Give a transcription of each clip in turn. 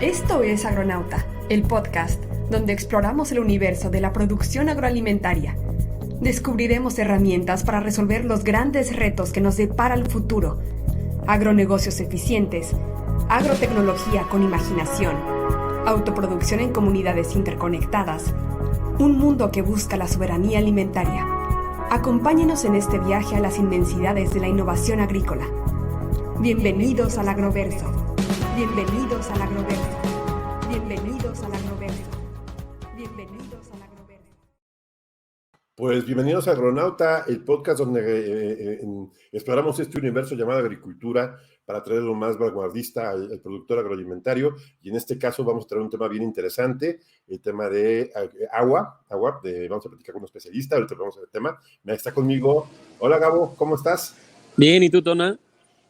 Esto es Agronauta, el podcast donde exploramos el universo de la producción agroalimentaria. Descubriremos herramientas para resolver los grandes retos que nos depara el futuro. Agronegocios eficientes, agrotecnología con imaginación, autoproducción en comunidades interconectadas, un mundo que busca la soberanía alimentaria. Acompáñenos en este viaje a las inmensidades de la innovación agrícola. Bienvenidos al Agroverso. Bienvenidos al Agroverso. Bienvenidos al Agroverso. Bienvenidos al Agroverso. Pues bienvenidos a Agronauta, el podcast donde exploramos este universo llamado agricultura para traer lo más vanguardista al productor agroalimentario. Y en este caso vamos a traer un tema bien interesante, el tema de agua. Vamos a platicar con un especialista, ahorita vamos a ver el tema. Está conmigo. Hola Gabo, ¿cómo estás? Bien, ¿y tú, Tona?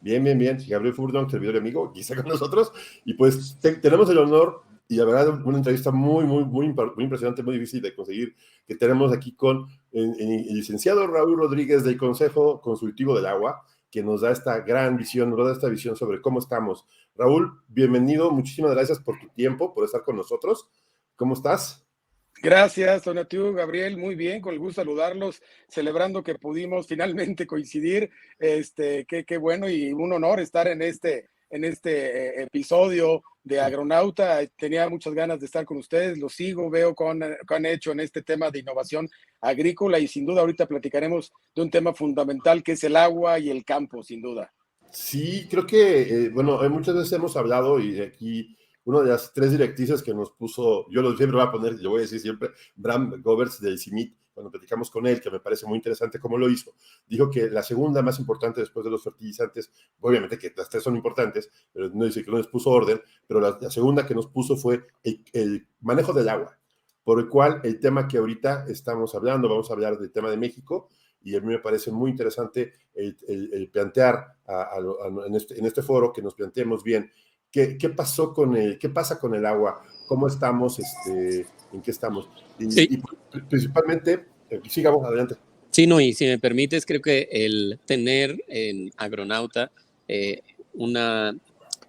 Bien. Gabriel Furdon, servidor y amigo, aquí está con nosotros. Y pues tenemos el honor y la verdad una entrevista muy impresionante, muy difícil de conseguir, que tenemos aquí con el licenciado Raúl Rodríguez del Consejo Consultivo del Agua, que nos da esta gran visión, nos da esta visión sobre cómo estamos. Raúl, bienvenido, muchísimas gracias por tu tiempo, por estar con nosotros. ¿Cómo estás? Gracias, Tonatiuh, Gabriel, muy bien, con el gusto de saludarlos, celebrando que pudimos finalmente coincidir, qué bueno y un honor estar en este episodio de Agronauta. Tenía muchas ganas de estar con ustedes, los sigo, veo qué han hecho en este tema de innovación agrícola y sin duda ahorita platicaremos de un tema fundamental que es el agua y el campo, sin duda. Sí, creo que, muchas veces hemos hablado y aquí una de las 3 directrices que nos puso, yo lo siempre voy a poner, lo voy a decir siempre, Bram Goberts del CIMIT, cuando platicamos con él, que me parece muy interesante cómo lo hizo, dijo que la segunda más importante después de los fertilizantes, obviamente que las 3 son importantes, pero no dice que no les puso orden, pero la segunda que nos puso fue el manejo del agua, por el cual el tema que ahorita estamos hablando, vamos a hablar del tema de México, y a mí me parece muy interesante el plantear en este foro, que nos planteemos bien qué pasa con el agua, cómo estamos, en qué estamos. Y principalmente, sigamos adelante. Sí, no, y si me permites, creo que el tener en Agronauta una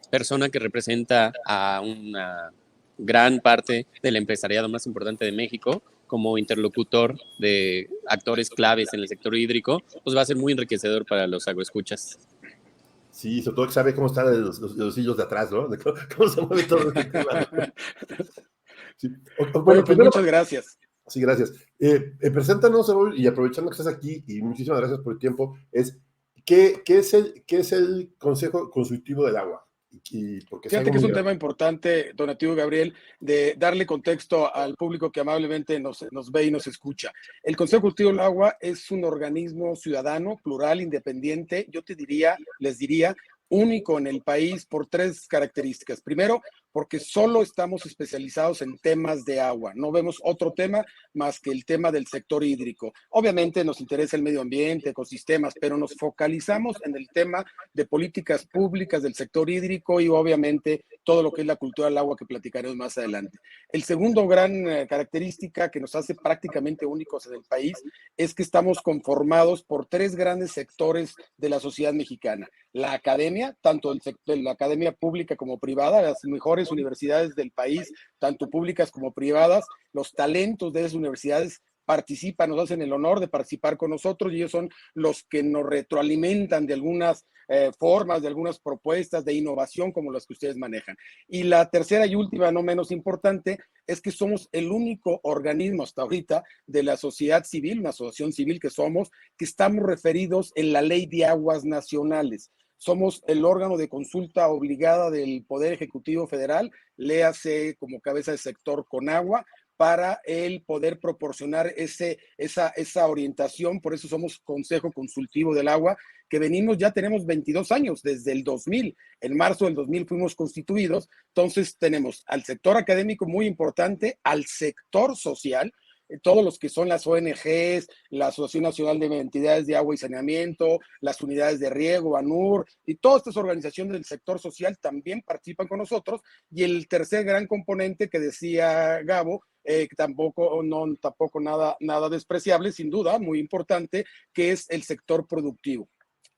persona que representa a una gran parte del empresariado más importante de México, como interlocutor de actores claves en el sector hídrico, pues va a ser muy enriquecedor para los agroescuchas. Sí, sobre todo que sabe cómo están los hilos de atrás, ¿no? ¿Cómo se mueve todo este tema? Sí. Bueno, pues muchas gracias. Sí, gracias. Preséntanos, Raúl, y aprovechando que estás aquí, y muchísimas gracias por el tiempo, ¿qué es el Consejo Consultivo del Agua? Fíjate que es un tema importante, Tonatiuh, Gabriel, de darle contexto al público que amablemente nos ve y nos escucha. El Consejo Consultivo del Agua es un organismo ciudadano, plural, independiente, les diría, único en el país por 3 características. Primero, porque solo estamos especializados en temas de agua. No vemos otro tema más que el tema del sector hídrico. Obviamente nos interesa el medio ambiente, ecosistemas, pero nos focalizamos en el tema de políticas públicas del sector hídrico y obviamente todo lo que es la cultura del agua que platicaremos más adelante. El segundo gran característica que nos hace prácticamente únicos en el país es que estamos conformados por 3 grandes sectores de la sociedad mexicana. La academia, tanto la academia pública como privada, las mejores universidades del país, tanto públicas como privadas, los talentos de esas universidades participan, nos hacen el honor de participar con nosotros y ellos son los que nos retroalimentan de algunas formas, de algunas propuestas de innovación como las que ustedes manejan. Y la tercera y última, no menos importante, es que somos el único organismo hasta ahorita de la sociedad civil, una asociación civil que somos, que estamos referidos en la Ley de Aguas Nacionales. Somos el órgano de consulta obligada del Poder Ejecutivo Federal, léase como cabeza de sector Conagua, para el poder proporcionar esa orientación. Por eso somos Consejo Consultivo del Agua, que ya tenemos 22 años, desde el 2000. En marzo del 2000 fuimos constituidos. Entonces tenemos al sector académico muy importante, al sector social, todos los que son las ONGs, la Asociación Nacional de Entidades de Agua y Saneamiento, las unidades de riego, ANUR, y todas estas organizaciones del sector social también participan con nosotros. Y el tercer gran componente que decía Gabo, tampoco nada despreciable, sin duda, muy importante, que es el sector productivo,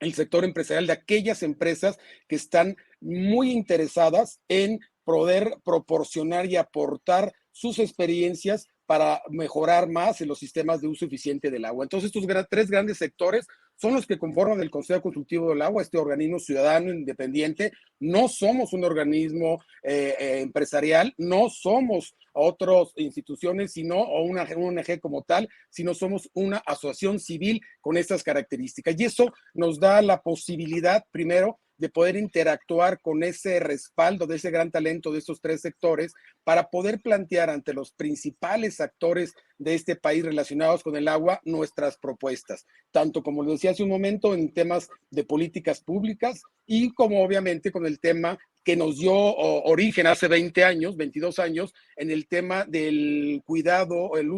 el sector empresarial de aquellas empresas que están muy interesadas en poder proporcionar y aportar sus experiencias para mejorar más en los sistemas de uso eficiente del agua. Entonces, estos tres grandes sectores son los que conforman el Consejo Consultivo del Agua, este organismo ciudadano independiente. No somos un organismo empresarial, no somos otras instituciones, sino o una ONG como tal, sino somos una asociación civil con estas características. Y eso nos da la posibilidad, primero, de poder interactuar con ese respaldo de ese gran talento de estos tres sectores para poder plantear ante los principales actores de este país relacionados con el agua nuestras propuestas, tanto como lo decía hace un momento en temas de políticas públicas y como obviamente con el tema que nos dio origen hace 20 años, 22 años, en el tema del cuidado, el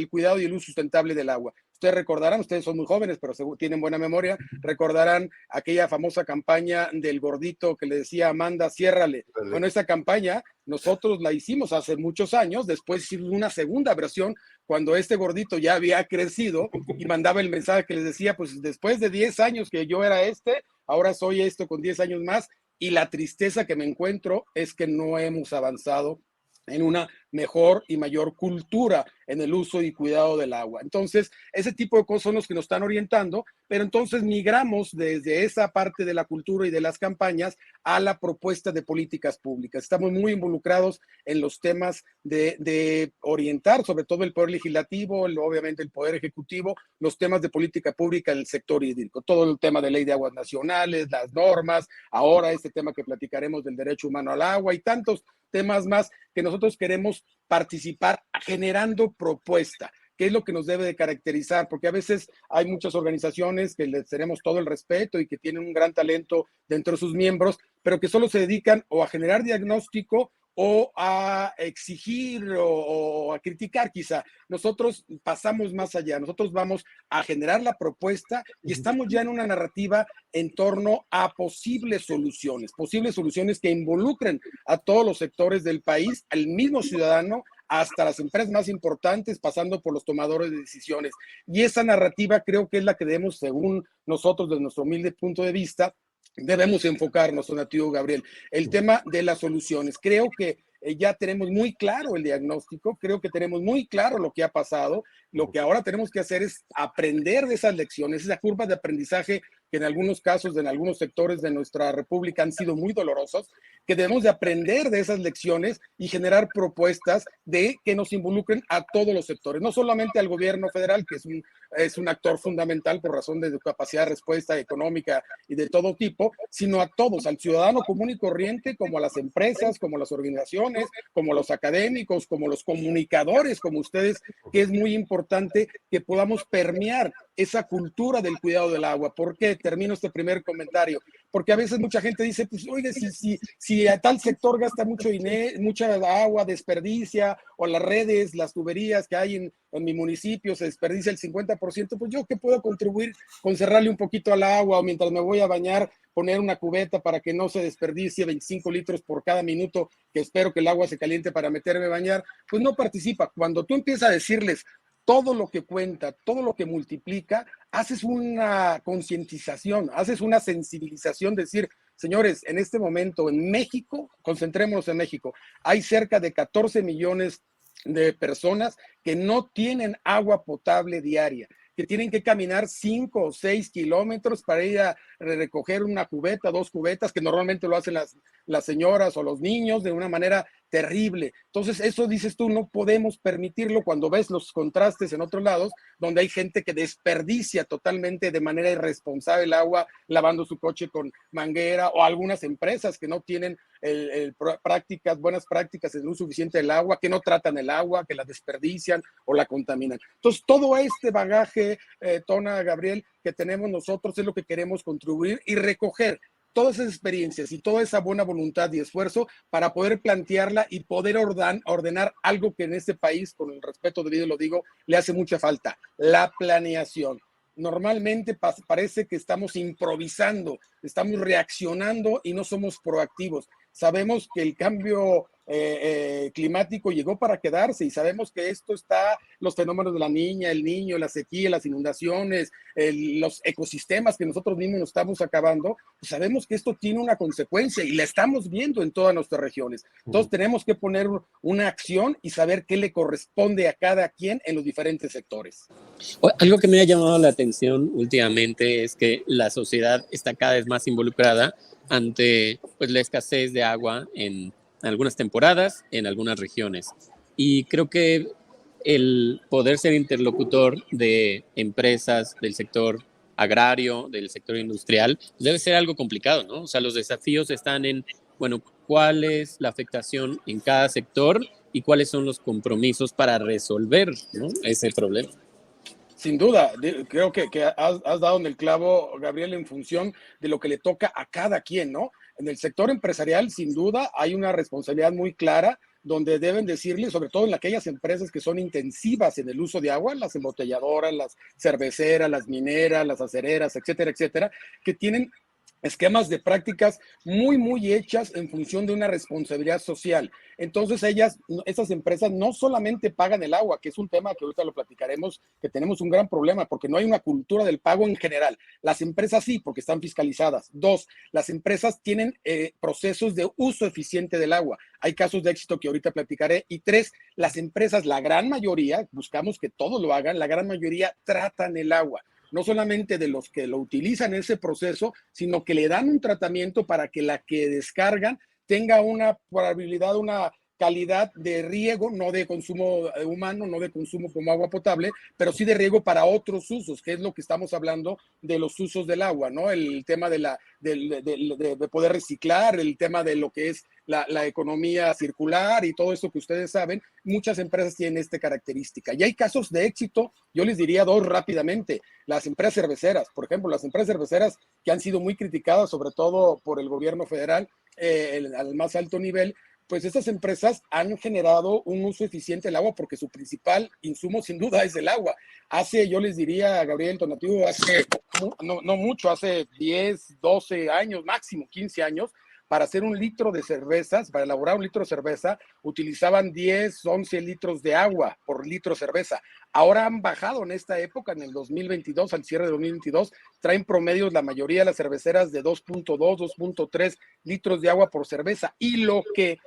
cuidado y el uso sustentable del agua. Ustedes recordarán, ustedes son muy jóvenes, pero tienen buena memoria, recordarán aquella famosa campaña del gordito que le decía Amanda, ciérrale. Bueno, esa campaña nosotros la hicimos hace muchos años, después hicimos una segunda versión cuando este gordito ya había crecido y mandaba el mensaje que les decía, pues después de 10 años que yo era ahora soy esto con 10 años más, y la tristeza que me encuentro es que no hemos avanzado en una mejor y mayor cultura en el uso y cuidado del agua. Entonces, ese tipo de cosas son los que nos están orientando, pero entonces migramos desde esa parte de la cultura y de las campañas a la propuesta de políticas públicas. Estamos muy involucrados en los temas de orientar, sobre todo el Poder Legislativo, obviamente el Poder Ejecutivo, los temas de política pública en el sector hídrico. Todo el tema de ley de aguas nacionales, las normas, ahora este tema que platicaremos del derecho humano al agua y tantos temas más que nosotros queremos participar generando propuesta, que es lo que nos debe de caracterizar, porque a veces hay muchas organizaciones que les tenemos todo el respeto y que tienen un gran talento dentro de sus miembros, pero que solo se dedican o a generar diagnóstico o a exigir o a criticar quizá. Nosotros pasamos más allá, nosotros vamos a generar la propuesta y estamos ya en una narrativa en torno a posibles soluciones que involucren a todos los sectores del país, al mismo ciudadano, hasta las empresas más importantes, pasando por los tomadores de decisiones. Y esa narrativa creo que es la que debemos, según nosotros, desde nuestro humilde punto de vista, debemos enfocarnos, Donativo Gabriel, el tema de las soluciones. Creo que ya tenemos muy claro el diagnóstico, creo que tenemos muy claro lo que ha pasado, lo que ahora tenemos que hacer es aprender de esas lecciones, esa curva de aprendizaje que en algunos casos, en algunos sectores de nuestra república han sido muy dolorosos, que debemos de aprender de esas lecciones y generar propuestas que nos involucren a todos los sectores, no solamente al gobierno federal, que es un actor fundamental por razón de su capacidad de respuesta económica y de todo tipo, sino a todos, al ciudadano común y corriente, como a las empresas, como las organizaciones, como los académicos, como los comunicadores, como ustedes, que es muy importante que podamos permear esa cultura del cuidado del agua. ¿Por qué? Termino este primer comentario. Porque a veces mucha gente dice, pues oye, si a tal sector gasta mucho dinero, mucha agua, desperdicia, o las redes, las tuberías que hay en mi municipio se desperdicia el 50%, pues yo qué puedo contribuir con cerrarle un poquito al agua, o mientras me voy a bañar, poner una cubeta para que no se desperdicie 25 litros por cada minuto que espero que el agua se caliente para meterme a bañar, pues no participa. Cuando tú empiezas a decirles todo lo que cuenta, todo lo que multiplica, haces una concientización, haces una sensibilización, decir, señores, en este momento en México, concentrémonos en México, hay cerca de 14 millones de personas que no tienen agua potable diaria, que tienen que caminar 5 o 6 kilómetros para ir a recoger una cubeta, 2 cubetas, que normalmente lo hacen las señoras o los niños de una manera terrible. Entonces, eso dices tú, no podemos permitirlo cuando ves los contrastes en otros lados, donde hay gente que desperdicia totalmente de manera irresponsable el agua, lavando su coche con manguera, o algunas empresas que no tienen buenas prácticas en el uso suficiente del agua, que no tratan el agua, que la desperdician o la contaminan. Entonces, todo este bagaje, Tona, Gabriel, que tenemos nosotros es lo que queremos contribuir y recoger todas esas experiencias y toda esa buena voluntad y esfuerzo para poder plantearla y poder ordenar algo que en este país, con el respeto debido lo digo, le hace mucha falta, la planeación. Normalmente parece que estamos improvisando, estamos reaccionando y no somos proactivos. Sabemos que el cambio climático llegó para quedarse y sabemos que esto está, los fenómenos de la niña, el niño, la sequía, las inundaciones, los ecosistemas que nosotros mismos nos estamos acabando, pues sabemos que esto tiene una consecuencia y la estamos viendo en todas nuestras regiones. Entonces tenemos que poner una acción y saber qué le corresponde a cada quien en los diferentes sectores. Algo que me ha llamado la atención últimamente es que la sociedad está cada vez más involucrada ante pues, la escasez de agua en algunas temporadas, en algunas regiones. Y creo que el poder ser interlocutor de empresas del sector agrario, del sector industrial, debe ser algo complicado, ¿no? O sea, los desafíos están en, bueno, ¿cuál es la afectación en cada sector y cuáles son los compromisos para resolver, ¿no?, ese problema? Sin duda, creo que has dado en el clavo, Gabriel, en función de lo que le toca a cada quien, ¿no? En el sector empresarial, sin duda, hay una responsabilidad muy clara donde deben decirle, sobre todo en aquellas empresas que son intensivas en el uso de agua, las embotelladoras, las cerveceras, las mineras, las acereras, etcétera, etcétera, que tienen esquemas de prácticas muy hechas en función de una responsabilidad social. Entonces esas empresas no solamente pagan el agua, que es un tema que ahorita lo platicaremos, que tenemos un gran problema porque no hay una cultura del pago en general. Las empresas sí, porque están fiscalizadas. 2, las empresas tienen procesos de uso eficiente del agua. Hay casos de éxito que ahorita platicaré. Y 3, las empresas, la gran mayoría, buscamos que todos lo hagan, la gran mayoría tratan el agua. No solamente de los que lo utilizan en ese proceso, sino que le dan un tratamiento para que la que descargan tenga una probabilidad, una calidad de riego, no de consumo humano, no de consumo como agua potable, pero sí de riego para otros usos, que es lo que estamos hablando de los usos del agua, ¿no? El tema de poder reciclar, el tema de lo que es la economía circular y todo eso que ustedes saben, muchas empresas tienen esta característica. Y hay casos de éxito, yo les diría 2 rápidamente. Las empresas cerveceras, por ejemplo, las empresas cerveceras que han sido muy criticadas, sobre todo por el gobierno federal, al más alto nivel, pues estas empresas han generado un uso eficiente del agua porque su principal insumo sin duda es el agua. Yo les diría, Gabriel, Donativo, no mucho, hace 10, 12 años, máximo 15 años, para hacer un litro de cervezas, para elaborar un litro de cerveza, utilizaban 10, 11 litros de agua por litro de cerveza. Ahora han bajado en esta época, en el 2022, al cierre de 2022, traen promedios la mayoría de las cerveceras de 2.2, 2.3 litros de agua por cerveza. Y lo que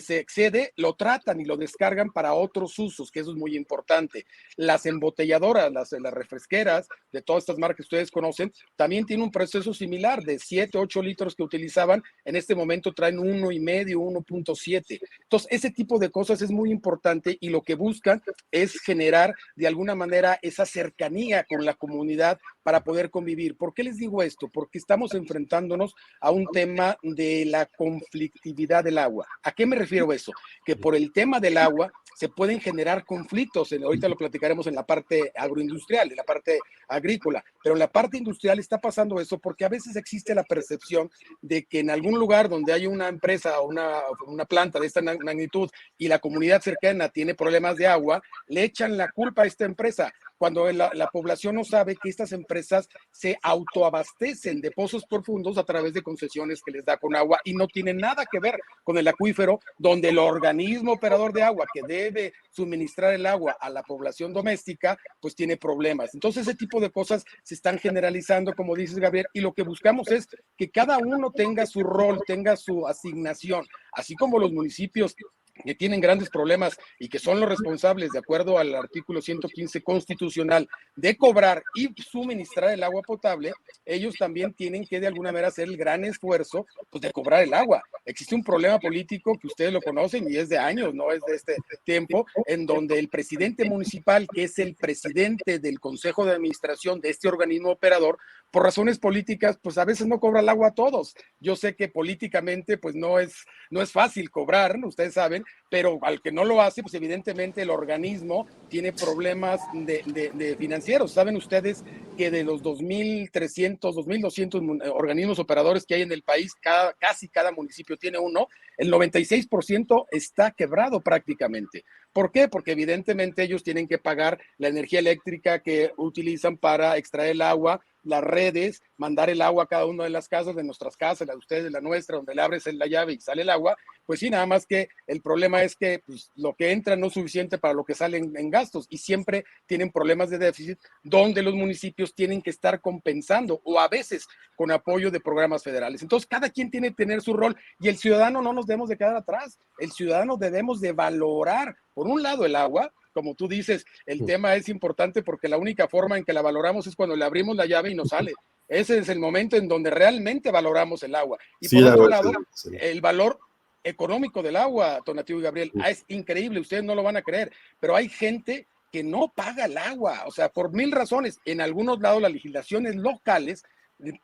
se excede, lo tratan y lo descargan para otros usos, que eso es muy importante. Las embotelladoras, las refresqueras, de todas estas marcas que ustedes conocen, también tienen un proceso similar, de 7, 8 litros que utilizaban, en este momento traen 1.5, 1.7. Entonces, ese tipo de cosas es muy importante y lo que buscan es generar de alguna manera esa cercanía con la comunidad para poder convivir. ¿Por qué les digo esto? Porque estamos enfrentándonos a un tema de la conflictividad del agua. ¿A qué me refiero a eso? Que por el tema del agua se pueden generar conflictos. Ahorita lo platicaremos en la parte agroindustrial, en la parte agrícola, pero en la parte industrial está pasando eso porque a veces existe la percepción de que en algún lugar donde hay una empresa o una planta de esta magnitud y la comunidad cercana tiene problemas de agua, le echan la culpa a esta empresa, cuando la población no sabe que estas empresas se autoabastecen de pozos profundos a través de concesiones que les da con agua y no tienen nada que ver con el acuífero, donde el organismo operador de agua que debe suministrar el agua a la población doméstica, pues tiene problemas. Entonces ese tipo de cosas se están generalizando, como dices, Gabriel, y lo que buscamos es que cada uno tenga su rol, tenga su asignación, así como los municipios que tienen grandes problemas y que son los responsables, de acuerdo al artículo 115 constitucional, de cobrar y suministrar el agua potable, ellos también tienen que de alguna manera hacer el gran esfuerzo pues, de cobrar el agua. Existe un problema político que ustedes lo conocen y es de años, no es de este tiempo, en donde el presidente municipal, que es el presidente del consejo de administración de este organismo operador, por razones políticas, pues a veces no cobra el agua a todos. Yo sé que políticamente pues no es fácil cobrar, ¿no? Ustedes saben, pero al que no lo hace, pues evidentemente el organismo tiene problemas de financieros. Saben ustedes que de los 2.300, 2.200 organismos operadores que hay en el país, casi cada municipio tiene uno, el 96% está quebrado prácticamente. ¿Por qué? Porque evidentemente ellos tienen que pagar la energía eléctrica que utilizan para extraer el agua, las redes, mandar el agua a cada una de las casas, de nuestras casas, la de ustedes, la nuestra, donde le abres la llave y sale el agua, pues sí, nada más que el problema es que pues, lo que entra no es suficiente para lo que sale en gastos y siempre tienen problemas de déficit donde los municipios tienen que estar compensando o a veces con apoyo de programas federales. Entonces, cada quien tiene que tener su rol y el ciudadano no nos debemos de quedar atrás. El ciudadano debemos de valorar, por un lado, el agua. Como tú dices, el tema es importante porque la única forma en que la valoramos es cuando le abrimos la llave y nos sale. Ese es el momento en donde realmente valoramos el agua. Y sí, por otro lado, sí. El valor económico del agua, Tonatiuh y Gabriel, es increíble, ustedes no lo van a creer, pero hay gente que no paga el agua, o sea, por 1000 razones. En algunos lados las legislaciones locales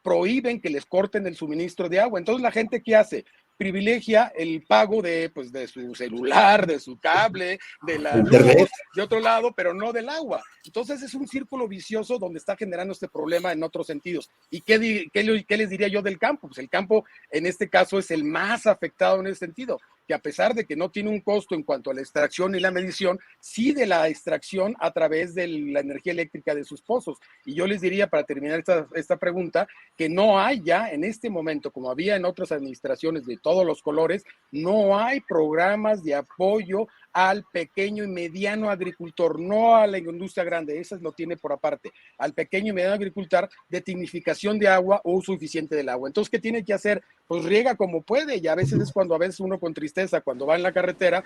prohíben que les corten el suministro de agua. Entonces, ¿la gente qué hace? Privilegia el pago de su celular, de su cable, de la luz, de otro lado, pero no del agua. Entonces es un círculo vicioso donde está generando este problema en otros sentidos. ¿Y qué les diría yo del campo? Pues el campo en este caso es el más afectado en ese sentido, que a pesar de que no tiene un costo en cuanto a la extracción y la medición, sí de la extracción a través de la energía eléctrica de sus pozos. Y yo les diría, para terminar esta pregunta, que no hay ya en este momento, como había en otras administraciones de todos los colores, no hay programas de apoyo al pequeño y mediano agricultor, no a la industria grande, esa lo tiene por aparte, al pequeño y mediano agricultor de tecnificación de agua o uso eficiente del agua. Entonces, ¿qué tiene que hacer? Pues riega como puede, y a veces es cuando a veces uno con tristeza, cuando va en la carretera,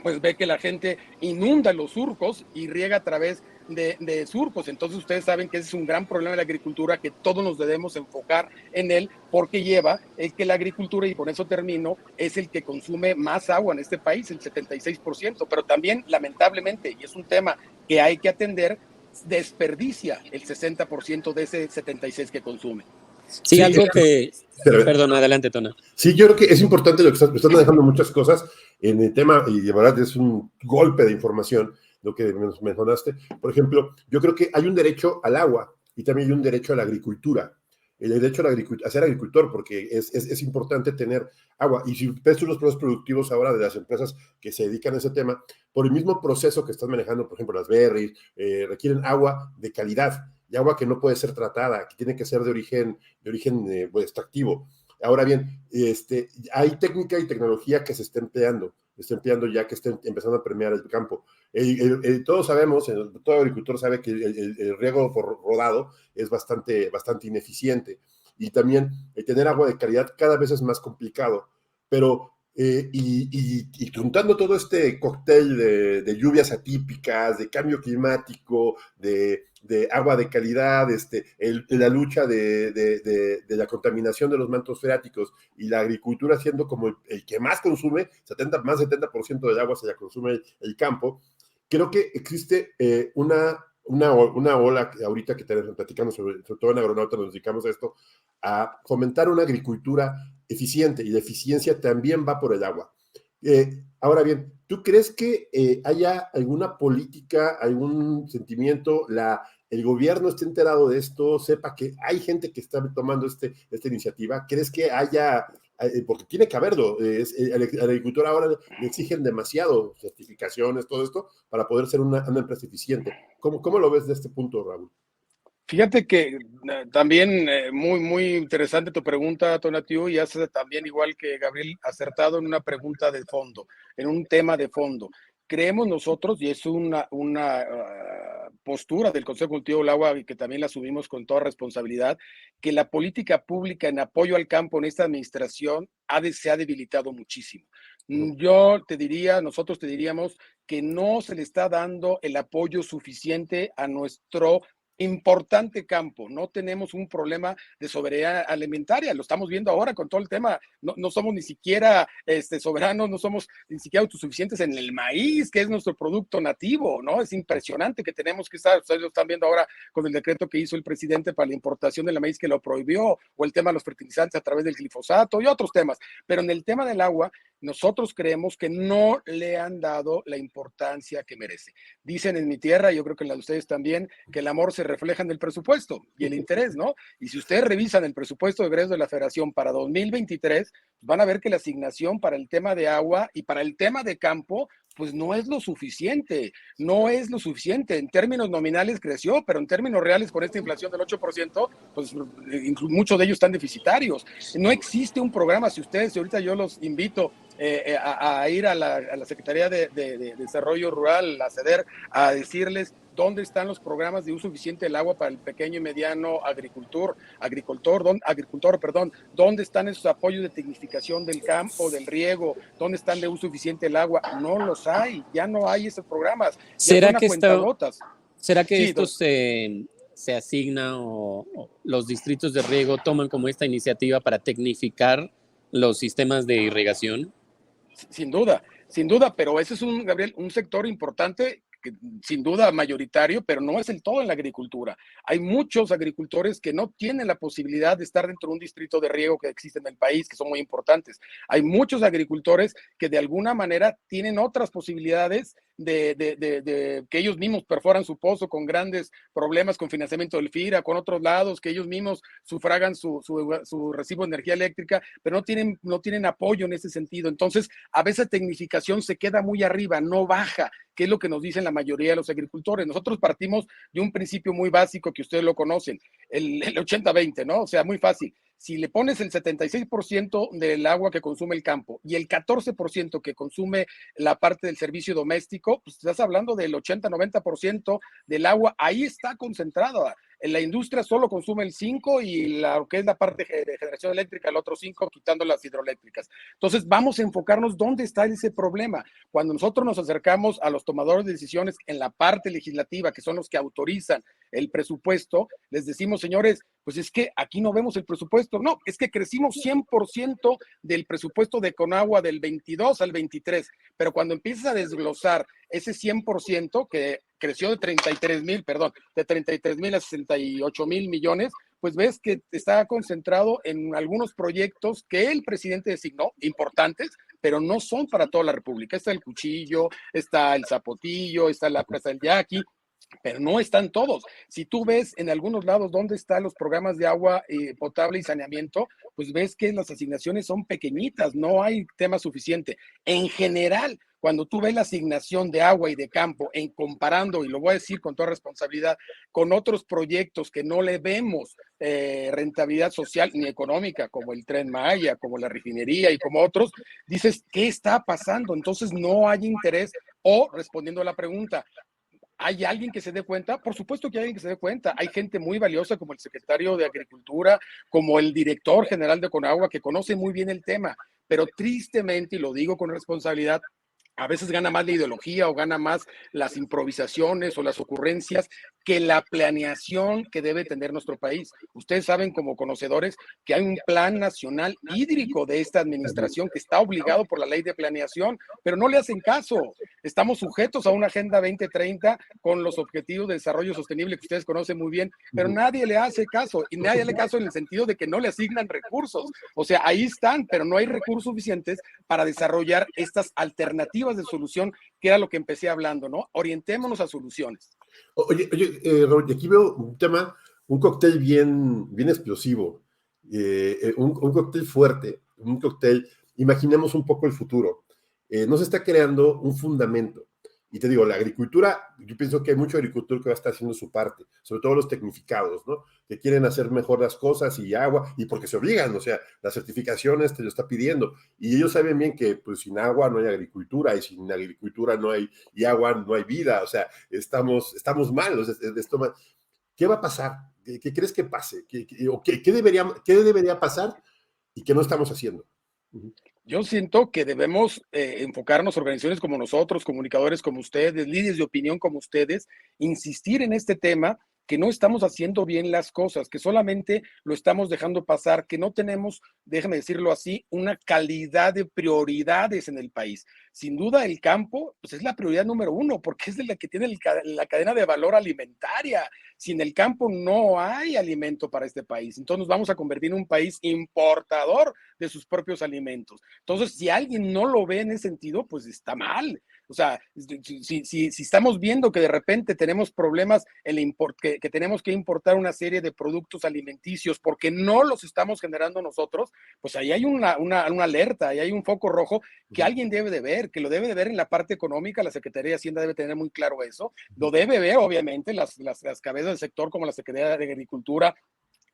pues ve que la gente inunda los surcos y riega a través de surcos. Entonces ustedes saben que ese es un gran problema de la agricultura, que todos nos debemos enfocar en él, porque lleva el que la agricultura, y con eso termino, es el que consume más agua en este país, el 76%, pero también lamentablemente, y es un tema que hay que atender, desperdicia el 60% de ese 76% que consume. Sí, algo que... Perdón, adelante, Tona. Sí, yo creo que es importante lo que están dejando muchas cosas en el tema, y de verdad es un golpe de información lo que mencionaste. Por ejemplo, yo creo que hay un derecho al agua y también hay un derecho a la agricultura. El derecho a ser agricultor, porque es importante tener agua. Y si ves tú los procesos productivos ahora de las empresas que se dedican a ese tema, por el mismo proceso que están manejando, por ejemplo, las berries, requieren agua de calidad y agua que no puede ser tratada, que tiene que ser de origen extractivo. Ahora bien, hay técnica y tecnología que se está empleando ya, que está empezando a permear el campo. Todos sabemos, todo agricultor sabe que el riego por rodado es bastante ineficiente, y también el tener agua de calidad cada vez es más complicado, pero y juntando todo este cóctel de lluvias atípicas, de cambio climático, de agua de calidad, la lucha de la contaminación de los mantos freáticos, y la agricultura siendo como el que más consume, más del 70% del agua se la consume el campo. Creo que existe una ola ahorita que tenemos platicando sobre todo en Agronauta, nos dedicamos a esto, a fomentar una agricultura eficiente, y la eficiencia también va por el agua. Ahora bien, ¿tú crees que haya alguna política, algún sentimiento, el gobierno esté enterado de esto, sepa que hay gente que está tomando esta iniciativa? ¿Crees que haya, porque tiene que haberlo, al agricultor ahora le exigen demasiado, certificaciones, todo esto, para poder ser una empresa eficiente? ¿Cómo lo ves de este punto, Raúl? Fíjate que también muy, muy interesante tu pregunta, Tonatiuh, y hace también, igual que Gabriel, acertado en una pregunta de fondo, en un tema de fondo. Creemos nosotros, y es una postura del Consejo Consultivo del Agua, y que también la asumimos con toda responsabilidad, que la política pública en apoyo al campo en esta administración se ha debilitado muchísimo. Nosotros te diríamos que no se le está dando el apoyo suficiente a nuestro importante campo. No tenemos un problema de soberanía alimentaria, lo estamos viendo ahora con todo el tema. No somos ni siquiera soberanos, no somos ni siquiera autosuficientes en el maíz, que es nuestro producto nativo, ¿no? Es impresionante que tenemos que estar, ustedes lo están viendo ahora con el decreto que hizo el presidente para la importación del maíz, que lo prohibió, o el tema de los fertilizantes a través del glifosato y otros temas. Pero en el tema del agua, nosotros creemos que no le han dado la importancia que merece. Dicen en mi tierra, yo creo que en la de ustedes también, que el amor se refleja en el presupuesto y el interés, ¿no? Y si ustedes revisan el presupuesto de egresos de la Federación para 2023, van a ver que la asignación para el tema de agua y para el tema de campo, pues no es lo suficiente. En términos nominales creció, pero en términos reales, con esta inflación del 8%, pues muchos de ellos están deficitarios. No existe un programa, si ahorita yo los invito, a ir a la Secretaría de Desarrollo Rural, la CEDER, a decirles dónde están los programas de uso eficiente del agua para el pequeño y mediano agricultor, dónde están esos apoyos de tecnificación del campo, del riego, dónde están de uso eficiente del agua. No los hay, ya no hay esos programas. ¿Será que sí, esto se asigna o los distritos de riego toman como esta iniciativa para tecnificar los sistemas de irrigación? Sin duda, pero ese es Gabriel, un sector importante, que sin duda mayoritario, pero no es el todo en la agricultura. Hay muchos agricultores que no tienen la posibilidad de estar dentro de un distrito de riego que existe en el país, que son muy importantes. Hay muchos agricultores que de alguna manera tienen otras posibilidades de que ellos mismos perforan su pozo con grandes problemas con financiamiento del FIRA, con otros lados, que ellos mismos sufragan su recibo de energía eléctrica, pero no tienen apoyo en ese sentido. Entonces, a veces tecnificación se queda muy arriba, no baja, que es lo que nos dicen la mayoría de los agricultores. Nosotros partimos de un principio muy básico que ustedes lo conocen, el 80-20, ¿no? O sea, muy fácil. Si le pones el 76% del agua que consume el campo y el 14% que consume la parte del servicio doméstico, pues estás hablando del 80-90% del agua, ahí está concentrado. En la industria solo consume el 5% y lo que es la parte de generación eléctrica, el otro 5%, quitando las hidroeléctricas. Entonces, vamos a enfocarnos dónde está ese problema. Cuando nosotros nos acercamos a los tomadores de decisiones en la parte legislativa, que son los que autorizan el presupuesto, les decimos, señores, pues es que aquí no vemos el presupuesto. No, es que crecimos 100% del presupuesto de Conagua del 22 al 23, pero cuando empiezas a desglosar ese 100% que creció de 33,000 a 68,000 millones, pues ves que está concentrado en algunos proyectos que el presidente designó, importantes, pero no son para toda la República. Está el Cuchillo, está el Zapotillo, está la Presa del Yaqui, pero no están todos. Si tú ves en algunos lados dónde están los programas de agua potable y saneamiento, pues ves que las asignaciones son pequeñitas, no hay tema suficiente. En general, cuando tú ves la asignación de agua y de campo, comparando, y lo voy a decir con toda responsabilidad, con otros proyectos que no le vemos rentabilidad social ni económica, como el Tren Maya, como la refinería y como otros, dices, ¿qué está pasando? Entonces no hay interés. O, respondiendo a la pregunta, ¿hay alguien que se dé cuenta? Por supuesto que hay alguien que se dé cuenta. Hay gente muy valiosa como el secretario de Agricultura, como el director general de Conagua, que conoce muy bien el tema, pero tristemente, y lo digo con responsabilidad, a veces gana más la ideología o gana más las improvisaciones o las ocurrencias que la planeación que debe tener nuestro país. Ustedes saben como conocedores que hay un plan nacional hídrico de esta administración que está obligado por la ley de planeación, pero no le hacen caso. Estamos sujetos a una Agenda 2030 con los objetivos de desarrollo sostenible que ustedes conocen muy bien, pero nadie le hace caso, y nadie le hace caso en el sentido de que no le asignan recursos. O sea, ahí están, pero no hay recursos suficientes para desarrollar estas alternativas de solución, que era lo que empecé hablando, ¿no? Orientémonos a soluciones. Oye, Robert, aquí veo un tema, un cóctel bien explosivo, un cóctel fuerte, un cóctel, imaginemos un poco el futuro. Nos está creando un fundamento. Y te digo, la agricultura, yo pienso que hay mucho agricultor que va a estar haciendo su parte, sobre todo los tecnificados, ¿no? Que quieren hacer mejor las cosas y agua, y porque se obligan, o sea, las certificaciones te lo está pidiendo. Y ellos saben bien que pues sin agua no hay agricultura, y sin agricultura no hay, y agua no hay vida, o sea, estamos mal, o sea, ¿qué va a pasar? ¿Qué crees que pase? ¿Qué debería pasar y qué no estamos haciendo? Yo siento que debemos enfocarnos, organizaciones como nosotros, comunicadores como ustedes, líderes de opinión como ustedes, insistir en este tema, que no estamos haciendo bien las cosas, que solamente lo estamos dejando pasar, que no tenemos, déjame decirlo así, una calidad de prioridades en el país. Sin duda el campo pues es la prioridad número uno, porque es la que tiene la cadena de valor alimentaria. Sin el campo no hay alimento para este país. Entonces nos vamos a convertir en un país importador de sus propios alimentos. Entonces, si alguien no lo ve en ese sentido, pues está mal. O sea, si estamos viendo que de repente tenemos problemas que tenemos que importar una serie de productos alimenticios porque no los estamos generando nosotros, pues ahí hay una alerta, ahí hay un foco rojo que alguien debe de ver, que lo debe de ver en la parte económica. La Secretaría de Hacienda debe tener muy claro eso. Lo debe ver, obviamente, las cabezas del sector como la Secretaría de Agricultura,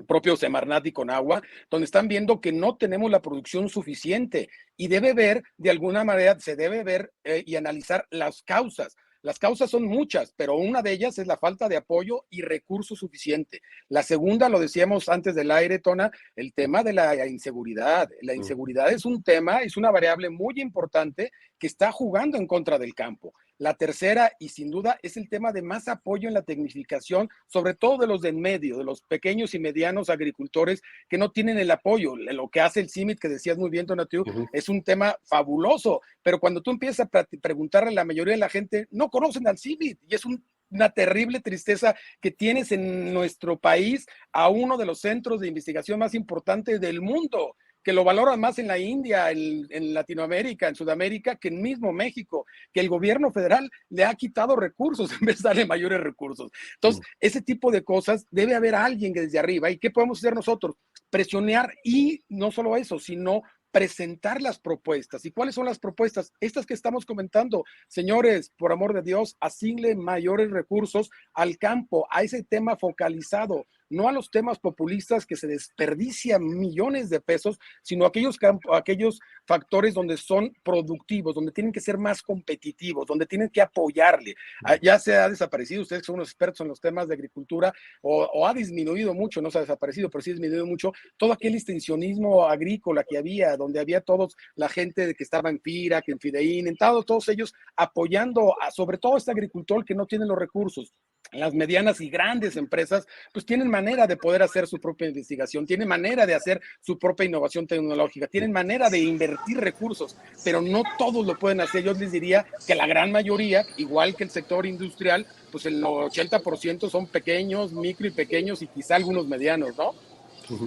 propio Semarnat y Conagua, donde están viendo que no tenemos la producción suficiente y debe ver, de alguna manera, se debe ver y analizar las causas. Las causas son muchas, pero una de ellas es la falta de apoyo y recursos suficiente. La segunda, lo decíamos antes del aire, Tona, el tema de la inseguridad. La inseguridad es un tema, es una variable muy importante que está jugando en contra del campo. La tercera, y sin duda, es el tema de más apoyo en la tecnificación, sobre todo de los de en medio, de los pequeños y medianos agricultores que no tienen el apoyo. Lo que hace el CIMIT, que decías muy bien, Tonatiuh, es un tema fabuloso, pero cuando tú empiezas a preguntarle a la mayoría de la gente, no conocen al CIMIT, y es una terrible tristeza que tienes en nuestro país a uno de los centros de investigación más importantes del mundo, que lo valoran más en la India, en Latinoamérica, en Sudamérica, que en mismo México, que el gobierno federal le ha quitado recursos en vez de darle mayores recursos. Entonces, ese tipo de cosas, debe haber alguien que desde arriba. ¿Y qué podemos hacer nosotros? Presionar, y no solo eso, sino presentar las propuestas. ¿Y cuáles son las propuestas? Estas que estamos comentando. Señores, por amor de Dios, asignen mayores recursos al campo, a ese tema focalizado, no a los temas populistas que se desperdician millones de pesos, sino a aquellos factores donde son productivos, donde tienen que ser más competitivos, donde tienen que apoyarle. Ya se ha desaparecido, ustedes son unos expertos en los temas de agricultura, o ha disminuido mucho, no se ha desaparecido, pero sí ha disminuido mucho todo aquel extensionismo agrícola que había, donde había todos la gente que estaba en FIRA, que en FIDEIN, en todos ellos apoyando sobre todo a este agricultor que no tiene los recursos. Las medianas y grandes empresas pues tienen manera de poder hacer su propia investigación, tienen manera de hacer su propia innovación tecnológica, tienen manera de invertir recursos, pero no todos lo pueden hacer. Yo les diría que la gran mayoría, igual que el sector industrial, pues el 80% son pequeños, micro y pequeños, y quizá algunos medianos, ¿no?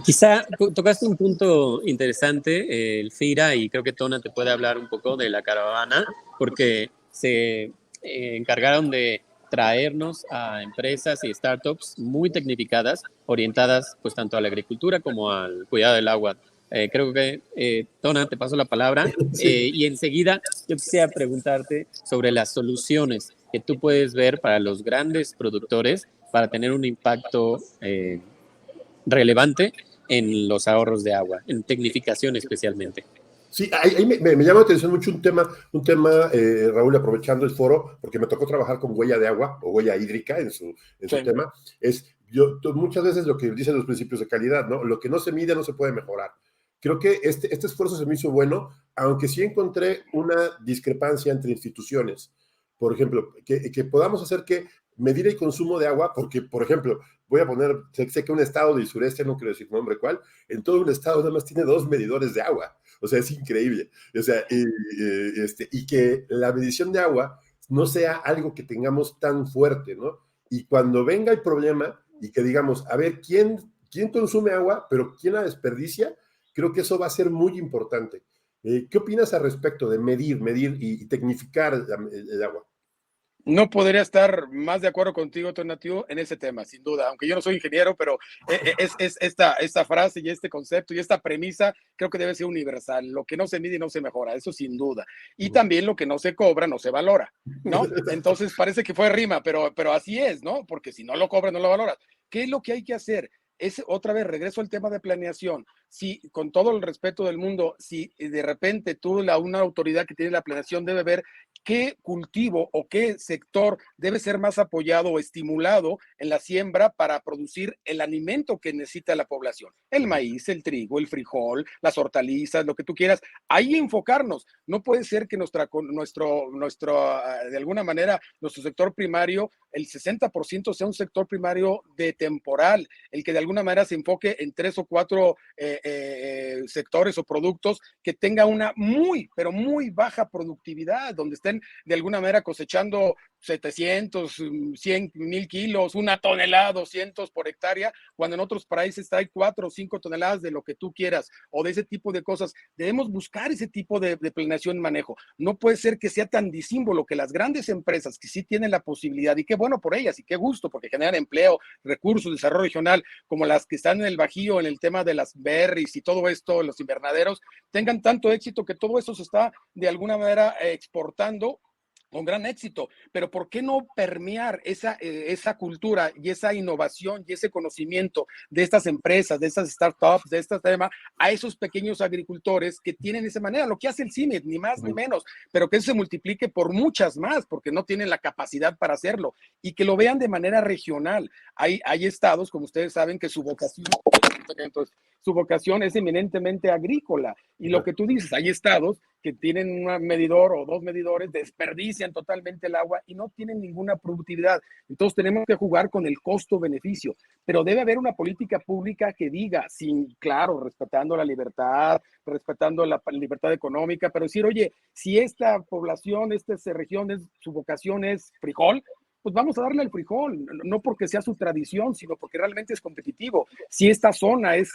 Quizá tocaste un punto interesante, el FIRA, y creo que Tona te puede hablar un poco de la caravana, porque se encargaron de traernos a empresas y startups muy tecnificadas, orientadas pues tanto a la agricultura como al cuidado del agua. Creo que, Tona, te paso la palabra. Sí. Y enseguida yo quisiera preguntarte sobre las soluciones que tú puedes ver para los grandes productores para tener un impacto relevante en los ahorros de agua, en tecnificación especialmente. Sí, ahí me llama la atención mucho un tema, Raúl, aprovechando el foro, porque me tocó trabajar con huella de agua o huella hídrica en su tema, muchas veces lo que dicen los principios de calidad, ¿no? Lo que no se mide no se puede mejorar. Creo que este esfuerzo se me hizo bueno, aunque sí encontré una discrepancia entre instituciones. Por ejemplo, que podamos hacer que medir el consumo de agua, porque, por ejemplo, voy a poner, sé que un estado del sureste, no quiero decir nombre cuál, en todo un estado nada más tiene 2 medidores de agua. O sea, es increíble. O sea, y que la medición de agua no sea algo que tengamos tan fuerte, ¿no? Y cuando venga el problema y que digamos, a ver, ¿quién consume agua, pero quién la desperdicia? Creo que eso va a ser muy importante. ¿Qué opinas al respecto de medir y tecnificar el agua? No podría estar más de acuerdo contigo, Tonatiuh, en ese tema, sin duda. Aunque yo no soy ingeniero, pero es esta frase y este concepto y esta premisa creo que debe ser universal. Lo que no se mide no se mejora, eso sin duda. Y también lo que no se cobra no se valora, ¿no? Entonces parece que fue rima, pero así es, ¿no? Porque si no lo cobras, no lo valoras. ¿Qué es lo que hay que hacer? Es otra vez, regreso al tema de planeación. Si, con todo el respeto del mundo, si de repente una autoridad que tiene la planeación debe ver qué cultivo o qué sector debe ser más apoyado o estimulado en la siembra para producir el alimento que necesita la población. El maíz, el trigo, el frijol, las hortalizas, lo que tú quieras. Ahí enfocarnos. No puede ser que de alguna manera, nuestro sector primario, el 60% sea un sector primario de temporal, el que de alguna manera se enfoque en 3 o 4 sectores o productos que tenga una pero muy baja productividad, donde estén de alguna manera cosechando 700, 100, 1000 kilos, 1 tonelada, 200 por hectárea, cuando en otros países hay 4 o 5 toneladas de lo que tú quieras, o de ese tipo de cosas. Debemos buscar ese tipo de planeación y manejo. No puede ser que sea tan disímbolo que las grandes empresas que sí tienen la posibilidad, y qué bueno por ellas, y qué gusto, porque generan empleo, recursos, desarrollo regional, como las que están en el Bajío, en el tema de las berries y todo esto, los invernaderos, tengan tanto éxito que todo eso se está de alguna manera exportando con gran éxito, pero ¿por qué no permear esa cultura y esa innovación y ese conocimiento de estas empresas, de estas startups, de este tema, a esos pequeños agricultores que tienen esa manera? Lo que hace el CIMIT, ni más ni menos, pero que eso se multiplique por muchas más, porque no tienen la capacidad para hacerlo, y que lo vean de manera regional. Hay estados, como ustedes saben, que su vocación es eminentemente agrícola, y lo que tú dices, hay estados que tienen un medidor o dos medidores, desperdician totalmente el agua y no tienen ninguna productividad. Entonces tenemos que jugar con el costo-beneficio, pero debe haber una política pública que diga, claro, respetando la libertad, respetando la libertad económica, pero decir, oye, si esta población, esta región, su vocación es frijol, pues vamos a darle el frijol, no porque sea su tradición, sino porque realmente es competitivo. Si esta zona es,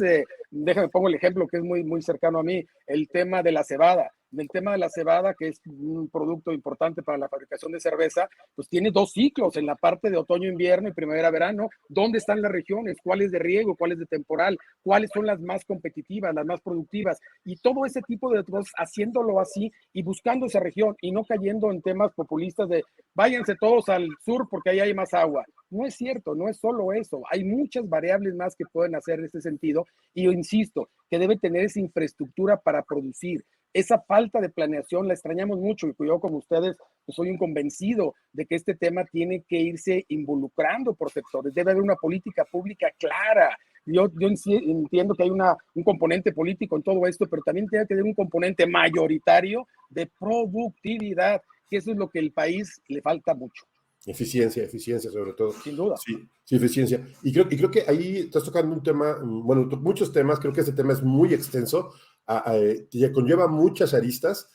déjame pongo el ejemplo que es muy, muy cercano a mí, el tema de la cebada. Del tema de la cebada, que es un producto importante para la fabricación de cerveza, pues tiene 2 ciclos en la parte de otoño-invierno y primavera-verano. ¿Dónde están las regiones? ¿Cuáles de riego? ¿Cuáles de temporal? ¿Cuáles son las más competitivas, las más productivas? Y todo ese tipo de cosas, haciéndolo así y buscando esa región y no cayendo en temas populistas de váyanse todos al sur porque ahí hay más agua. No es cierto, no es solo eso. Hay muchas variables más que pueden hacer en ese sentido. Y yo insisto, que debe tener esa infraestructura para producir. Esa falta de planeación la extrañamos mucho, y yo como ustedes pues soy un convencido de que este tema tiene que irse involucrando por sectores. Debe haber una política pública clara. Yo entiendo que hay un componente político en todo esto, pero también tiene que haber un componente mayoritario de productividad, que eso es lo que el país le falta mucho. Eficiencia sobre todo. Sin duda. Sí, eficiencia. Y creo que ahí estás tocando un tema, bueno, muchos temas, creo que este tema es muy extenso, que conlleva muchas aristas,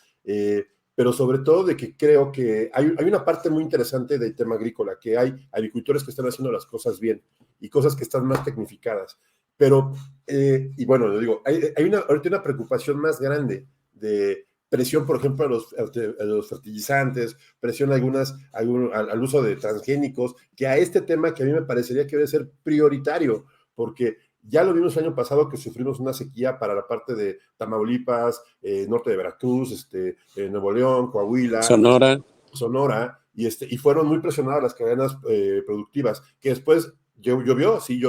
pero sobre todo de que creo que hay una parte muy interesante del tema agrícola, que hay agricultores que están haciendo las cosas bien y cosas que están más tecnificadas. Pero, y bueno, lo digo, hay ahorita una preocupación más grande de presión, por ejemplo, a los fertilizantes, presión al uso de transgénicos, que a este tema que a mí me parecería que debe ser prioritario, porque ya lo vimos el año pasado que sufrimos una sequía para la parte de Tamaulipas, norte de Veracruz, Nuevo León, Coahuila, Sonora, y fueron muy presionadas las cadenas productivas, que después llovió, se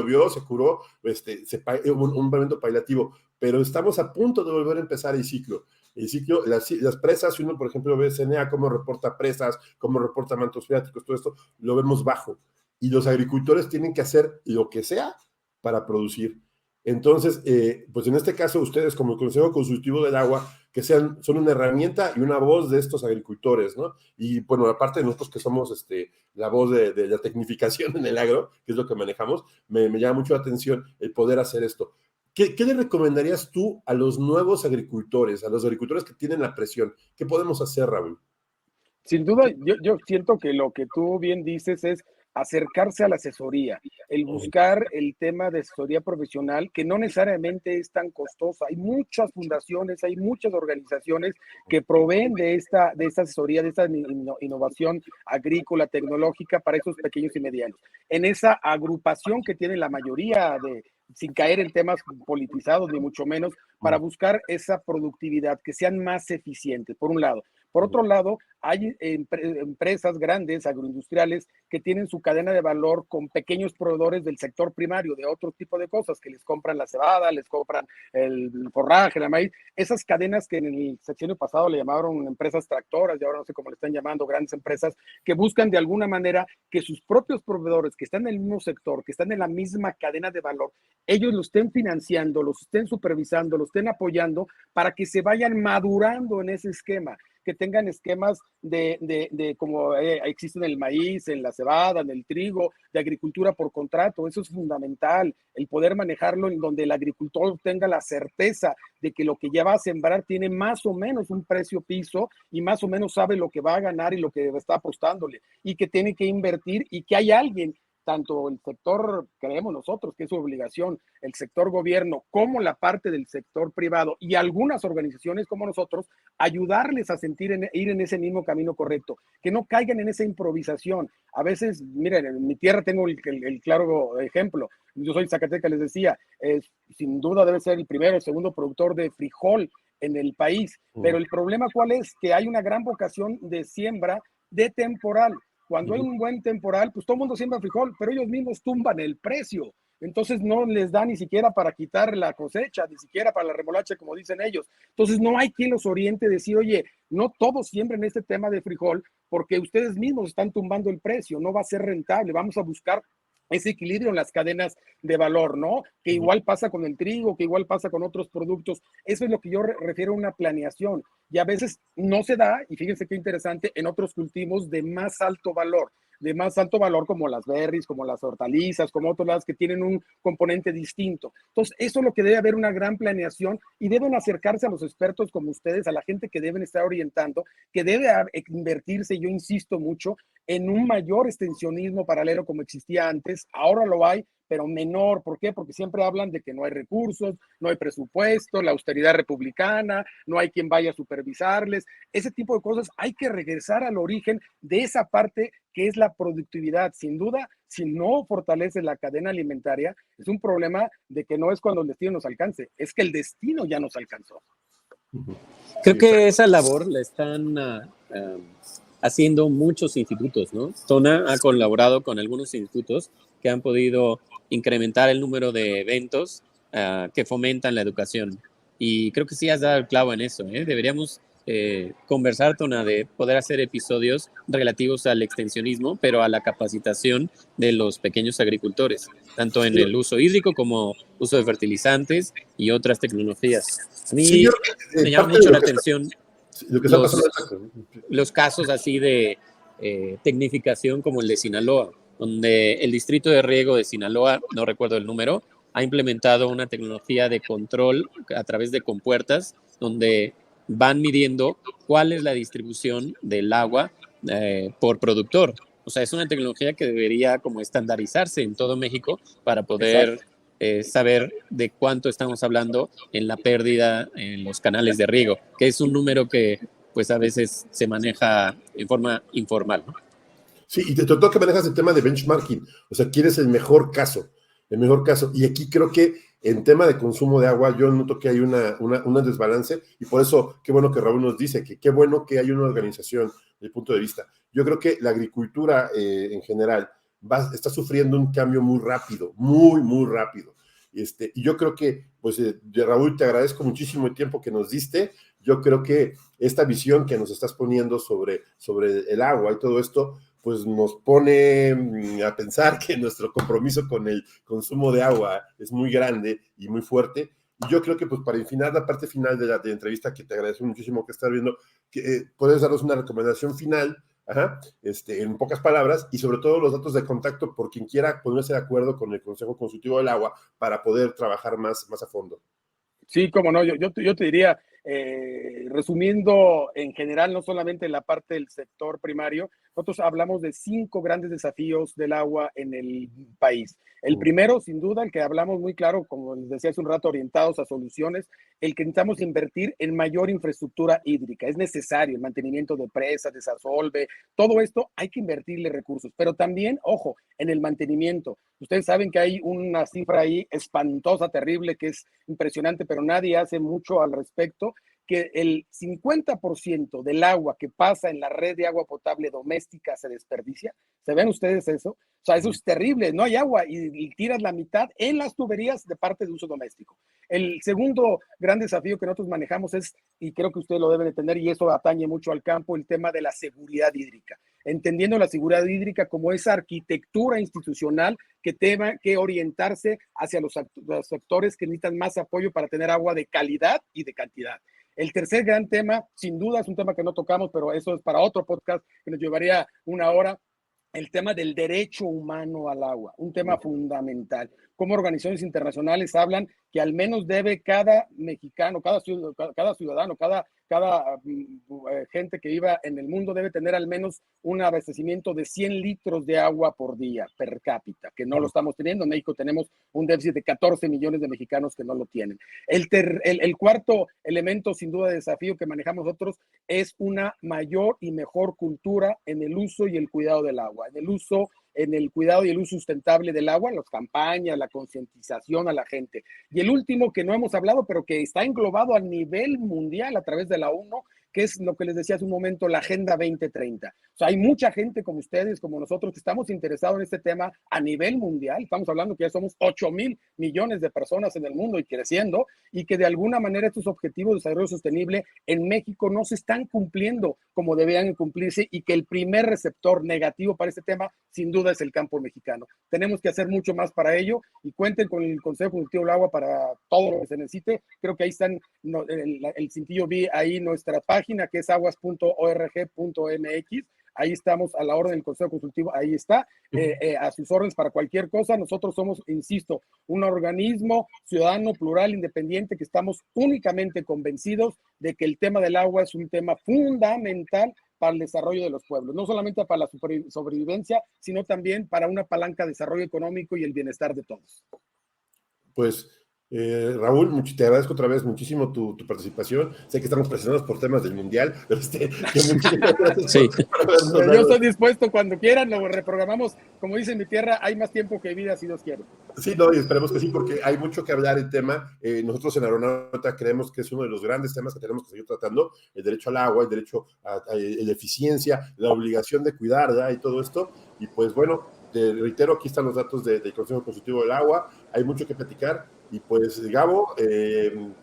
curó, un momento paliativo, pero estamos a punto de volver a empezar el ciclo. Las presas, si uno, por ejemplo, ve CNA, cómo reporta presas, cómo reporta mantos freáticos, todo esto, lo vemos bajo. Y los agricultores tienen que hacer lo que sea para producir. Entonces, pues en este caso, ustedes como el Consejo Consultivo del Agua, que son una herramienta y una voz de estos agricultores, ¿no? Y bueno, aparte de nosotros que somos la voz de la tecnificación en el agro, que es lo que manejamos, me llama mucho la atención el poder hacer esto. ¿Qué le recomendarías tú a los nuevos agricultores, a los agricultores que tienen la presión? ¿Qué podemos hacer, Raúl? Sin duda, yo siento que lo que tú bien dices es acercarse a la asesoría, el buscar el tema de asesoría profesional, que no necesariamente es tan costosa. Hay muchas fundaciones, hay muchas organizaciones que proveen de esta asesoría, de esta innovación agrícola, tecnológica para esos pequeños y medianos. En esa agrupación que tiene la mayoría sin caer en temas politizados, ni mucho menos, para buscar esa productividad, que sean más eficientes, por un lado. Por otro lado, hay empresas grandes, agroindustriales, que tienen su cadena de valor con pequeños proveedores del sector primario, de otro tipo de cosas, que les compran la cebada, les compran el forraje, la maíz. Esas cadenas que en el sexenio pasado le llamaron empresas tractoras, y ahora no sé cómo le están llamando, grandes empresas, que buscan de alguna manera que sus propios proveedores, que están en el mismo sector, que están en la misma cadena de valor, ellos lo estén financiando, los estén supervisando, los estén apoyando para que se vayan madurando en ese esquema, que tengan esquemas de como existen en el maíz, en la cebada, en el trigo, de agricultura por contrato. Eso es fundamental, el poder manejarlo en donde el agricultor tenga la certeza de que lo que ya va a sembrar tiene más o menos un precio piso y más o menos sabe lo que va a ganar y lo que está apostándole, y que tiene que invertir, y que hay alguien, tanto el sector, creemos nosotros que es su obligación, el sector gobierno, como la parte del sector privado y algunas organizaciones como nosotros, ayudarles a ir en ese mismo camino correcto, que no caigan en esa improvisación. A veces, miren, en mi tierra tengo el claro ejemplo. Yo soy Zacatecas, les decía, sin duda debe ser el primero o segundo productor de frijol en el país, pero el problema ¿cuál es? Que hay una gran vocación de siembra, de temporal. Cuando hay un buen temporal, pues todo el mundo siembra frijol, pero ellos mismos tumban el precio. Entonces no les da ni siquiera para quitar la cosecha, ni siquiera para la remolacha, como dicen ellos. Entonces no hay quien los oriente a decir, oye, no todos siembren este tema de frijol, porque ustedes mismos están tumbando el precio, no va a ser rentable, vamos a buscar ese equilibrio en las cadenas de valor, ¿no? Que igual pasa con el trigo, que igual pasa con otros productos. Eso es lo que yo refiero a una planeación. Y a veces no se da, y fíjense qué interesante, en otros cultivos de más alto valor como las berries, como las hortalizas, como otros lados que tienen un componente distinto. Entonces, eso es lo que debe haber una gran planeación y deben acercarse a los expertos como ustedes, a la gente que deben estar orientando, que debe invertirse, yo insisto mucho, en un mayor extensionismo paralelo como existía antes. Ahora lo hay, pero menor. ¿Por qué? Porque siempre hablan de que no hay recursos, no hay presupuesto, la austeridad republicana, no hay quien vaya a supervisarles. Ese tipo de cosas hay que regresar al origen de esa parte que es la productividad. Sin duda, si no fortalece la cadena alimentaria, es un problema de que no es cuando el destino nos alcance, es que el destino ya nos alcanzó. Creo que esa labor la están haciendo muchos institutos, ¿no? Tona ha colaborado con algunos institutos que han podido incrementar el número de eventos que fomentan la educación. Y creo que sí has dado el clavo en eso, ¿eh? Deberíamos conversar, Tona, de poder hacer episodios relativos al extensionismo, pero a la capacitación de los pequeños agricultores, tanto en el uso hídrico como uso de fertilizantes y otras tecnologías. A mí me llama mucho la atención los casos así de tecnificación como el de Sinaloa, donde el distrito de riego de Sinaloa, no recuerdo el número, ha implementado una tecnología de control a través de compuertas, donde van midiendo cuál es la distribución del agua por productor. O sea, es una tecnología que debería como estandarizarse en todo México para poder saber de cuánto estamos hablando en la pérdida en los canales de riego, que es un número que pues a veces se maneja en forma informal, ¿no? Sí, y te tocó que manejas el tema de benchmarking, o sea, quieres el mejor caso, y aquí creo que en tema de consumo de agua yo noto que hay un desbalance, y por eso qué bueno que Raúl nos dice que qué bueno que hay una organización desde el punto de vista. Yo creo que la agricultura en general está sufriendo un cambio muy rápido, muy rápido. Y yo creo que, pues, Raúl, te agradezco muchísimo el tiempo que nos diste. Yo creo que esta visión que nos estás poniendo sobre el agua y todo esto, pues nos pone a pensar que nuestro compromiso con el consumo de agua es muy grande y muy fuerte. Y yo creo que, pues, para finalizar la parte final de la entrevista, que te agradezco muchísimo que estás viendo, que puedes darnos una recomendación final, en pocas palabras, y sobre todo los datos de contacto por quien quiera ponerse de acuerdo con el Consejo Consultivo del Agua para poder trabajar más a fondo. Sí, cómo no, yo te diría, resumiendo en general, no solamente en la parte del sector primario, nosotros hablamos de 5 grandes desafíos del agua en el país. El primero, sin duda, el que hablamos muy claro, como les decía hace un rato, orientados a soluciones, el que necesitamos invertir en mayor infraestructura hídrica. Es necesario el mantenimiento de presas, desasolve, todo esto hay que invertirle recursos, pero también, ojo, en el mantenimiento. Ustedes saben que hay una cifra ahí espantosa, terrible, que es impresionante, pero nadie hace mucho al respecto, que el 50% del agua que pasa en la red de agua potable doméstica se desperdicia. ¿Se ven ustedes eso? O sea, eso es terrible. No hay agua y tiras la mitad en las tuberías de parte de uso doméstico. El segundo gran desafío que nosotros manejamos es, y creo que ustedes lo deben de tener, y eso atañe mucho al campo, el tema de la seguridad hídrica. Entendiendo la seguridad hídrica como esa arquitectura institucional que tenga que orientarse hacia los sectores que necesitan más apoyo para tener agua de calidad y de cantidad. El tercer gran tema, sin duda, es un tema que no tocamos, pero eso es para otro podcast que nos llevaría una hora, el tema del derecho humano al agua, un tema fundamental. Como organizaciones internacionales hablan que al menos debe cada mexicano, cada ciudadano, cada gente que viva en el mundo debe tener al menos un abastecimiento de 100 litros de agua por día per cápita, que no lo estamos teniendo. En México tenemos un déficit de 14 millones de mexicanos que no lo tienen. El cuarto elemento, sin duda, de desafío que manejamos nosotros es una mayor y mejor cultura en el uso y el cuidado del agua, en el cuidado y el uso sustentable del agua, las campañas, la concientización a la gente. Y el último que no hemos hablado, pero que está englobado a nivel mundial a través de la ONU, que es lo que les decía hace un momento, la Agenda 2030. O sea, hay mucha gente como ustedes, como nosotros, que estamos interesados en este tema a nivel mundial. Estamos hablando que ya somos 8,000 millones de personas en el mundo y creciendo, y que de alguna manera estos objetivos de desarrollo sostenible en México no se están cumpliendo como debían cumplirse, y que el primer receptor negativo para este tema, sin duda, es el campo mexicano. Tenemos que hacer mucho más para ello, y cuenten con el Consejo Consultivo del Agua para todo lo que se necesite. Creo que ahí están, el cintillo, vi ahí nuestra página, que es aguas.org.mx. Ahí estamos a la orden del Consejo Consultivo, ahí está, a sus órdenes para cualquier cosa. Nosotros somos, insisto, un organismo ciudadano, plural, independiente, que estamos únicamente convencidos de que el tema del agua es un tema fundamental para el desarrollo de los pueblos, no solamente para la sobrevivencia, sino también para una palanca de desarrollo económico y el bienestar de todos. Pues, Raúl, te agradezco otra vez muchísimo tu participación. Sé que estamos presionados por temas del Mundial, pero sí. Yo estoy dispuesto cuando quieran, lo reprogramamos. Como dice en mi tierra, hay más tiempo que vida, si Dios quiere. Sí, no, y esperemos que sí, porque hay mucho que hablar el tema. Nosotros en Agronauta creemos que es uno de los grandes temas que tenemos que seguir tratando: el derecho al agua, el derecho a la eficiencia, la obligación de cuidar, ¿verdad? Y todo esto. Y pues bueno, te reitero, aquí están los datos del Consejo Consultivo del Agua. Hay mucho que platicar. Y pues, Gabo,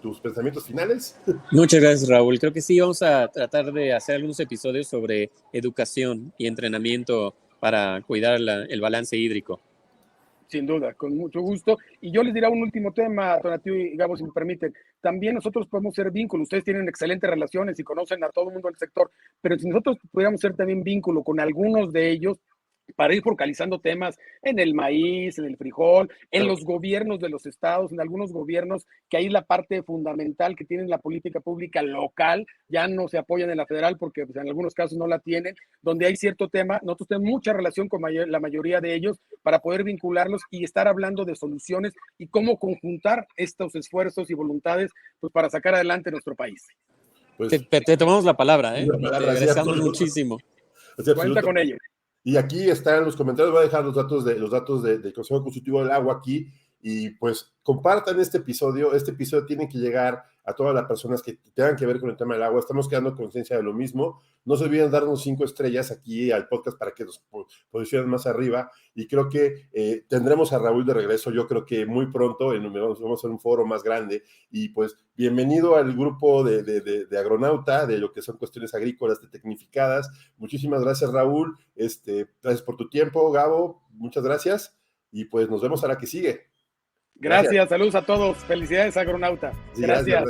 tus pensamientos finales. Muchas gracias, Raúl. Creo que sí, vamos a tratar de hacer algunos episodios sobre educación y entrenamiento para cuidar el balance hídrico. Sin duda, con mucho gusto. Y yo les diré un último tema, Tonatiuh y Gabo, si me permiten. También nosotros podemos ser vínculo. Ustedes tienen excelentes relaciones y conocen a todo el mundo del sector, pero si nosotros pudiéramos ser también vínculo con algunos de ellos, para ir focalizando temas en el maíz, en el frijol, en los gobiernos de los estados, en algunos gobiernos que ahí la parte fundamental que tienen la política pública local, ya no se apoyan en la federal porque pues, en algunos casos no la tienen, donde hay cierto tema. Nosotros tenemos mucha relación con la mayoría de ellos para poder vincularlos y estar hablando de soluciones y cómo conjuntar estos esfuerzos y voluntades pues, para sacar adelante nuestro país. Pues, te tomamos la palabra, ¿eh? Te agradecemos muchísimo. Cuenta con ello. Y aquí están los comentarios, voy a dejar los datos del Consejo Consultivo del Agua aquí, y pues compartan este episodio. Este episodio tiene que llegar a todas las personas que tengan que ver con el tema del agua. Estamos creando conciencia de lo mismo. No se olviden darnos 5 estrellas aquí al podcast para que nos posicionen más arriba, y creo que tendremos a Raúl de regreso, yo creo que muy pronto, vamos a hacer un foro más grande. Y pues bienvenido al grupo de Agronauta, de lo que son cuestiones agrícolas, de tecnificadas. Muchísimas gracias, Raúl. Gracias por tu tiempo, Gabo, muchas gracias, y pues nos vemos a la que sigue. Gracias. Saludos a todos, felicidades, Agronauta. Sí, gracias.